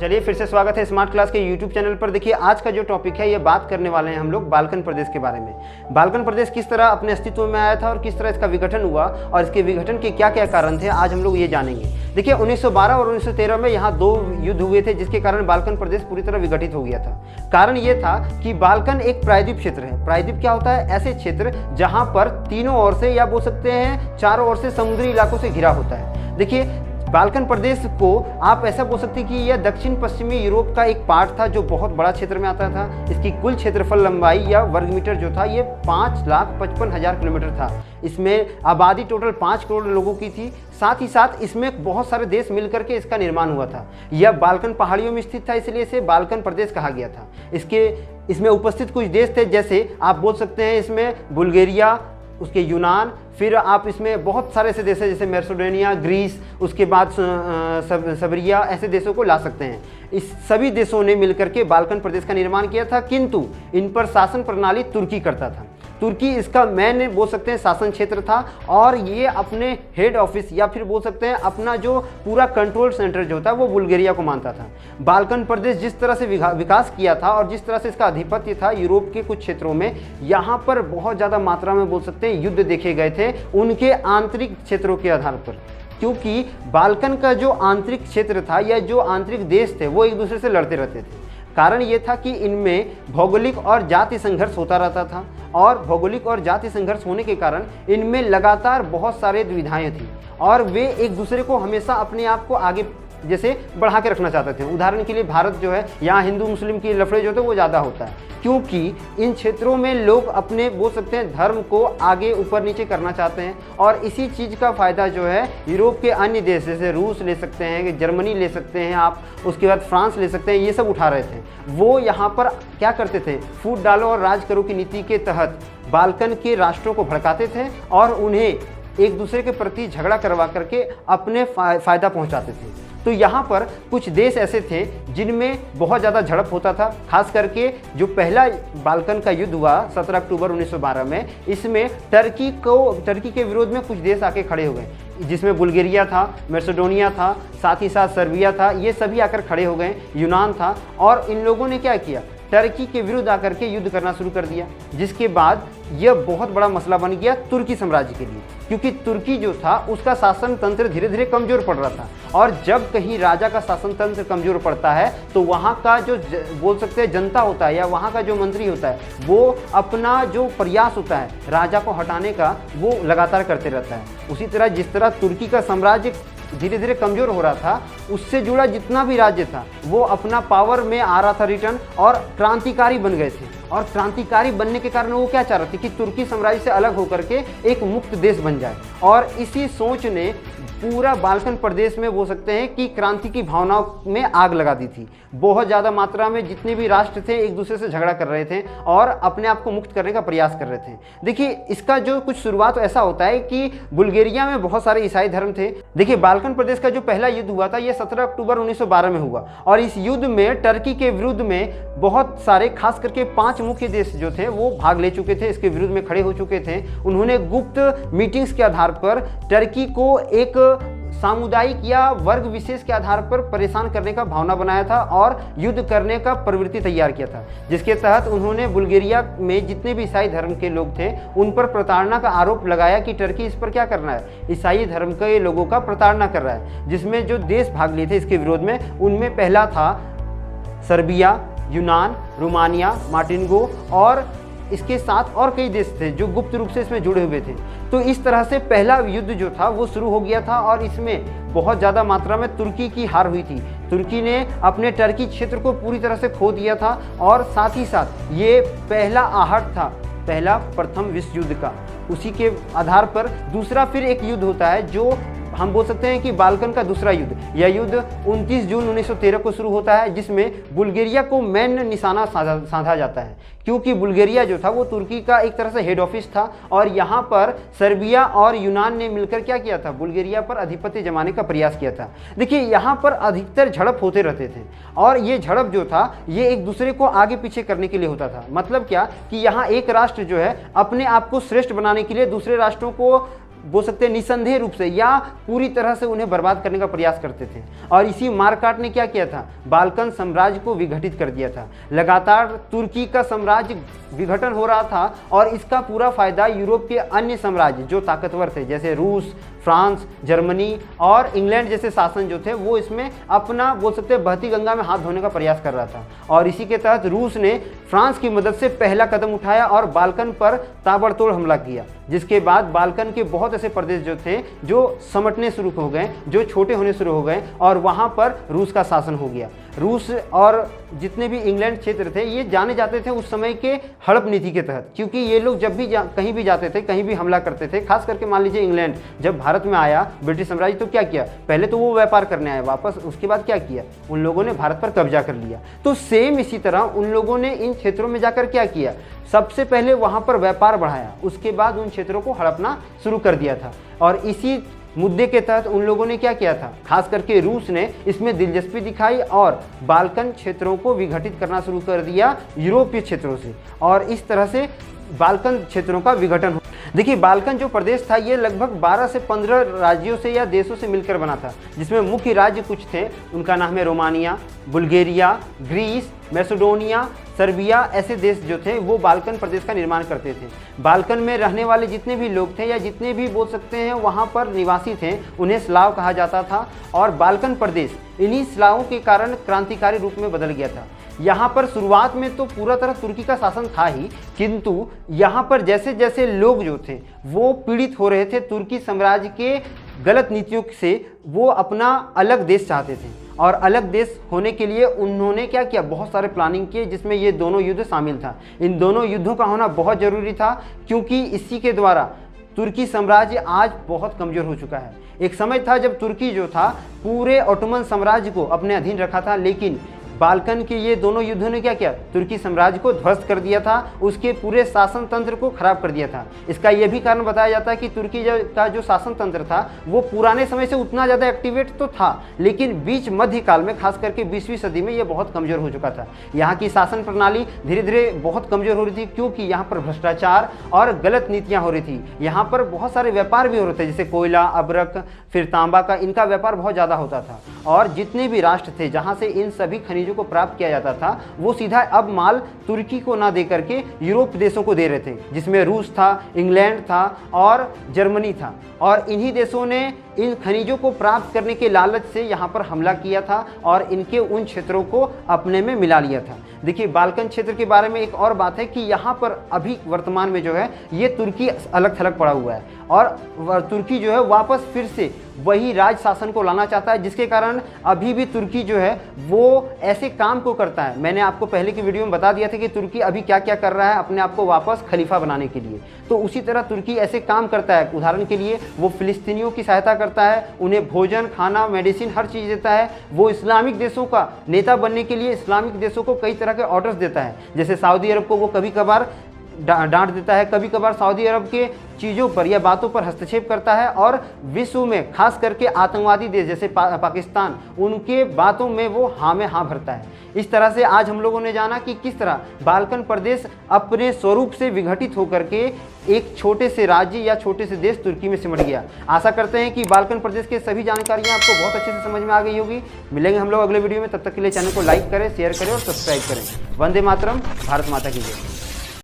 चलिए फिर से स्वागत है स्मार्ट क्लास के यूट्यूब चैनल पर। देखिए आज का जो टॉपिक है ये बात करने वाले हैं हम लोग बाल्कन प्रदेश के बारे में। बाल्कन प्रदेश किस तरह अपने अस्तित्व में आया था और किस तरह इसका विघटन हुआ और इसके विघटन के क्या क्या कारण थे, आज हम लोग ये जानेंगे। देखिए 1912 और 1913 में यहाँ दो युद्ध हुए थे जिसके कारण बाल्कन प्रदेश पूरी तरह विघटित हो गया था। कारण ये था कि बाल्कन एक प्रायद्वीप क्षेत्र है। प्रायद्वीप क्या होता है? ऐसे क्षेत्र जहाँ पर तीनों ओर से या बोल सकते हैं चारों ओर से समुद्री इलाकों से घिरा होता है। देखिए बाल्कन प्रदेश को आप ऐसा बोल सकते हैं कि यह दक्षिण पश्चिमी यूरोप का एक पार्ट था जो बहुत बड़ा क्षेत्र में आता था। इसकी कुल क्षेत्रफल लंबाई या वर्ग मीटर जो था ये 5,55,000 किलोमीटर था। इसमें आबादी टोटल 5 करोड़ लोगों की थी। साथ ही साथ इसमें बहुत सारे देश मिलकर के इसका निर्माण हुआ था। यह बाल्कन पहाड़ियों में स्थित था, इसलिए इसे बाल्कन प्रदेश कहा गया था। इसमें उपस्थित कुछ देश थे, जैसे आप बोल सकते हैं इसमें बुल्गारिया, उसके यूनान, फिर आप इसमें बहुत सारे ऐसे देश हैं जैसे मैसेडोनिया, ग्रीस, उसके बाद सर्बिया, ऐसे देशों को ला सकते हैं। इस सभी देशों ने मिलकर के बाल्कन प्रदेश का निर्माण किया था, किंतु इन पर शासन प्रणाली तुर्की करता था। तुर्की इसका मेन बोल सकते हैं शासन क्षेत्र था और ये अपने हेड ऑफिस या फिर बोल सकते हैं अपना जो पूरा कंट्रोल सेंटर जो था वो बुल्गारिया को मानता था। बाल्कन प्रदेश जिस तरह से विकास किया था और जिस तरह से इसका आधिपत्य था यूरोप के कुछ क्षेत्रों में, यहाँ पर बहुत ज़्यादा मात्रा में बोल सकते हैं युद्ध देखे गए थे उनके आंतरिक क्षेत्रों के आधार पर। क्योंकि बाल्कन का जो आंतरिक क्षेत्र था या जो आंतरिक देश थे वो एक दूसरे से लड़ते रहते थे। कारण ये था कि इनमें भौगोलिक और जाति संघर्ष होता रहता था और भौगोलिक और जाति संघर्ष होने के कारण इनमें लगातार बहुत सारे दुविधाएं थी और वे एक दूसरे को हमेशा अपने आप को आगे जैसे बढ़ा के रखना चाहते थे। उदाहरण के लिए भारत जो है, यहाँ हिंदू मुस्लिम की लफड़े जो थे वो ज़्यादा होता है, क्योंकि इन क्षेत्रों में लोग अपने बोल सकते हैं धर्म को आगे ऊपर नीचे करना चाहते हैं और इसी चीज़ का फ़ायदा जो है यूरोप के अन्य देश जैसे रूस ले सकते हैं, जर्मनी ले सकते हैं आप, उसके बाद फ्रांस ले सकते हैं, ये सब उठा रहे थे। वो यहाँ पर क्या करते थे, फूट डालो और राज करो की नीति के तहत बाल्कन के राष्ट्रों को भड़काते थे और उन्हें एक दूसरे के प्रति झगड़ा करवा करके अपने फ़ायदा पहुँचाते थे। तो यहाँ पर कुछ देश ऐसे थे जिनमें बहुत ज़्यादा झड़प होता था। खास करके जो पहला बाल्कन का युद्ध हुआ 17 अक्टूबर 1912 में, इसमें टर्की के विरोध में कुछ देश आके खड़े हो गए, जिसमें बुल्गारिया था, मैसेडोनिया था, साथ ही साथ सर्बिया था, ये सभी आकर खड़े हो गए, यूनान था। और इन लोगों ने क्या किया, टर्की के विरुद्ध आकर के युद्ध करना शुरू कर दिया, जिसके बाद यह बहुत बड़ा मसला बन गया तुर्की साम्राज्य के लिए। क्योंकि तुर्की जो था उसका शासन तंत्र धीरे धीरे कमज़ोर पड़ रहा था और जब कहीं राजा का शासन तंत्र कमज़ोर पड़ता है तो वहाँ का जो बोल सकते हैं जनता होता है या वहाँ का जो मंत्री होता है वो अपना जो प्रयास होता है राजा को हटाने का वो लगातार करते रहता है। उसी तरह जिस तरह तुर्की का साम्राज्य धीरे धीरे कमज़ोर हो रहा था, उससे जुड़ा जितना भी राज्य था वो अपना पावर में आ रहा था रिटर्न और क्रांतिकारी बन गए थे। और क्रांतिकारी बनने के कारण वो क्या चाह रहे थे कि तुर्की साम्राज्य से अलग होकर के एक मुक्त देश बन जाए और इसी सोच ने पूरा बाल्कन प्रदेश में बोल सकते हैं कि क्रांति की भावनाओं में आग लगा दी थी। बहुत ज़्यादा मात्रा में जितने भी राष्ट्र थे एक दूसरे से झगड़ा कर रहे थे और अपने आप को मुक्त करने का प्रयास कर रहे थे। देखिए इसका जो कुछ शुरुआत ऐसा होता है कि बुल्गारिया में बहुत सारे ईसाई धर्म थे। देखिए बाल्कन प्रदेश का जो पहला युद्ध हुआ था ये 17 अक्टूबर 1912 में हुआ और इस युद्ध में टर्की के विरुद्ध में बहुत सारे खास करके 5 मुख्य देश जो थे वो भाग ले चुके थे, इसके विरुद्ध में खड़े हो चुके थे। उन्होंने गुप्त मीटिंग्स के आधार पर टर्की को एक सामुदायिक या वर्ग विशेष के आधार पर परेशान करने का भावना बनाया था और युद्ध करने का प्रवृत्ति तैयार किया था, जिसके तहत उन्होंने बुल्गारिया में जितने भी ईसाई धर्म के लोग थे उन पर प्रताड़ना का आरोप लगाया कि टर्की इस पर क्या करना है, ईसाई धर्म के लोगों का प्रताड़ना कर रहा है। जिसमें जो देश भाग लिए थे इसके विरोध में, उनमें पहला था सर्बिया, यूनान, रोमानिया, मार्टिनिगो और इसके साथ और कई देश थे जो गुप्त रूप से इसमें जुड़े हुए थे। तो इस तरह से पहला युद्ध जो था वो शुरू हो गया था और इसमें बहुत ज़्यादा मात्रा में तुर्की की हार हुई थी। तुर्की ने अपने टर्की क्षेत्र को पूरी तरह से खो दिया था और साथ ही साथ ये पहला आहट था पहला प्रथम विश्व युद्ध का। उसी के आधार पर दूसरा फिर एक युद्ध होता है जो हम बोल सकते हैं कि बाल्कन का दूसरा युद्ध। यह युद्ध 29 जून 1913 को शुरू होता है, जिसमें बुल्गारिया को मेन निशाना साधा जाता है, क्योंकि बुल्गारिया जो था वो तुर्की का एक तरह से हेड ऑफिस था और यहाँ पर सर्बिया और यूनान ने मिलकर क्या किया था, बुल्गारिया पर आधिपत्य जमाने का प्रयास किया था। देखिए यहाँ पर अधिकतर झड़प होते रहते थे और ये झड़प जो था ये एक दूसरे को आगे पीछे करने के लिए होता था। मतलब क्या कि यहाँ एक राष्ट्र जो है अपने आप को श्रेष्ठ बनाने के लिए दूसरे राष्ट्रों को बोल सकते हैं निसंदेह रूप से या पूरी तरह से उन्हें बर्बाद करने का प्रयास करते थे। और इसी मार्काट ने क्या किया था, बाल्कन साम्राज्य को विघटित कर दिया था। लगातार तुर्की का साम्राज्य विघटन हो रहा था और इसका पूरा फायदा यूरोप के अन्य साम्राज्य जो ताकतवर थे, जैसे रूस, फ्रांस, जर्मनी और इंग्लैंड जैसे शासन जो थे, वो इसमें अपना बोल सकते हैं बहती गंगा में हाथ धोने का प्रयास कर रहा था। और इसी के तहत रूस ने फ्रांस की मदद से पहला कदम उठाया और बाल्कन पर ताबड़तोड़ हमला किया, जिसके बाद बाल्कन के बहुत ऐसे प्रदेश जो थे जो समटने शुरू हो गए, जो छोटे होने शुरू हो गए और वहाँ पर रूस का शासन हो गया। रूस और जितने भी इंग्लैंड क्षेत्र थे ये जाने जाते थे उस समय के हड़प नीति के तहत, क्योंकि ये लोग जब भी कहीं भी जाते थे, कहीं भी हमला करते थे, खास करके मान लीजिए इंग्लैंड जब भारत में आया ब्रिटिश साम्राज्य, तो क्या किया, पहले तो वो व्यापार करने आए वापस, उसके बाद क्या किया, उन लोगों ने भारत पर कब्जा कर लिया। तो सेम इसी तरह उन लोगों ने इन क्षेत्रों में जाकर क्या किया, सबसे पहले वहाँ पर व्यापार बढ़ाया, उसके बाद उन क्षेत्रों को हड़पना शुरू कर दिया था। और इसी मुद्दे के तहत उन लोगों ने क्या किया था, खास करके रूस ने इसमें दिलचस्पी दिखाई और बाल्कन क्षेत्रों को विघटित करना शुरू कर दिया यूरोपीय क्षेत्रों से, और इस तरह से बाल्कन क्षेत्रों का विघटन। देखिए, बाल्कन जो प्रदेश था ये लगभग 12 से 15 राज्यों से या देशों से मिलकर बना था, जिसमें मुख्य राज्य कुछ थे, उनका नाम है Romania, Bulgaria, Greece, Macedonia, Serbia. ऐसे देश जो थे वो बाल्कन प्रदेश का निर्माण करते थे। बाल्कन में रहने वाले जितने भी लोग थे या जितने भी बोल सकते हैं वहाँ पर निवासी थे, उन्हें स्लाव कहा जाता था। और बाल्कन प्रदेश इन्हीं स्लावों के कारण क्रांतिकारी रूप में बदल गया था। यहाँ पर शुरुआत में तो पूरा तरह तुर्की का शासन था ही, किंतु यहाँ पर जैसे जैसे लोग जो थे वो पीड़ित हो रहे थे तुर्की साम्राज्य के गलत नीतियों से, वो अपना अलग देश चाहते थे। और अलग देश होने के लिए उन्होंने क्या किया, बहुत सारे प्लानिंग किए, जिसमें ये दोनों युद्ध शामिल था। इन दोनों युद्धों का होना बहुत ज़रूरी था, क्योंकि इसी के द्वारा तुर्की साम्राज्य आज बहुत कमज़ोर हो चुका है। एक समय था जब तुर्की जो था पूरे ओटोमन साम्राज्य को अपने अधीन रखा था, लेकिन बाल्कन के ये दोनों युद्धों ने क्या किया, तुर्की साम्राज्य को ध्वस्त कर दिया था, उसके पूरे शासन तंत्र को खराब कर दिया था। इसका यह भी कारण बताया जाता है कि तुर्की का जो शासन तंत्र था वो पुराने समय से उतना ज़्यादा एक्टिवेट तो था, लेकिन बीच मध्यकाल में खास करके 20वीं सदी में ये बहुत कमज़ोर हो चुका था। यहाँ की शासन प्रणाली धीरे धीरे बहुत कमज़ोर हो रही थी, क्योंकि यहाँ पर भ्रष्टाचार और गलत नीतियाँ हो रही थी। यहाँ पर बहुत सारे व्यापार भी हो रहे थे, जैसे कोयला, अबरक, फिर तांबा का, इनका व्यापार बहुत ज़्यादा होता था। और जितने भी राष्ट्र थे जहाँ से इन सभी खनिजों को प्राप्त किया जाता था, वो सीधा अब माल तुर्की को ना दे करके यूरोप देशों को दे रहे थे, जिसमें रूस था, इंग्लैंड था और जर्मनी था। और इन्हीं देशों ने इन खनिजों को प्राप्त करने के लालच से यहाँ पर हमला किया था और इनके उन क्षेत्रों को अपने में मिला लिया था। देखिए, बाल्कन क्षेत्र के बारे में एक और बात है कि यहाँ पर अभी वर्तमान में जो है ये तुर्की अलग थलग पड़ा हुआ है, और तुर्की जो है वापस फिर से वही राज शासन को लाना चाहता है, जिसके कारण अभी भी तुर्की जो है वो ऐसे काम को करता है। मैंने आपको पहले की वीडियो में बता दिया था कि तुर्की अभी क्या क्या कर रहा है अपने आप को वापस खलीफा बनाने के लिए। तो उसी तरह तुर्की ऐसे काम करता है। उदाहरण के लिए वो फिलिस्तीनियों की सहायता करता है, उन्हें भोजन, खाना, मेडिसिन हर चीज़ देता है। वो इस्लामिक देशों का नेता बनने के लिए इस्लामिक देशों को कई तरह के ऑर्डर्स देता है, जैसे सऊदी अरब को वो कभी कभार डांट देता है, कभी कभार सऊदी अरब के चीज़ों पर या बातों पर हस्तक्षेप करता है, और विश्व में खास करके आतंकवादी देश जैसे पाकिस्तान, उनके बातों में वो हाँ में हाँ भरता है। इस तरह से आज हम लोगों ने जाना कि किस तरह बाल्कन प्रदेश अपने स्वरूप से विघटित होकर के एक छोटे से राज्य या छोटे से देश तुर्की में सिमट गया। आशा करते हैं कि बाल्कन प्रदेश की सभी जानकारियाँ आपको बहुत अच्छे से समझ में आ गई होगी। मिलेंगे हम लोग अगले वीडियो में, तब तक के लिए चैनल को लाइक करें, शेयर करें और सब्सक्राइब करें। वंदे मातरम, भारत माता की जय।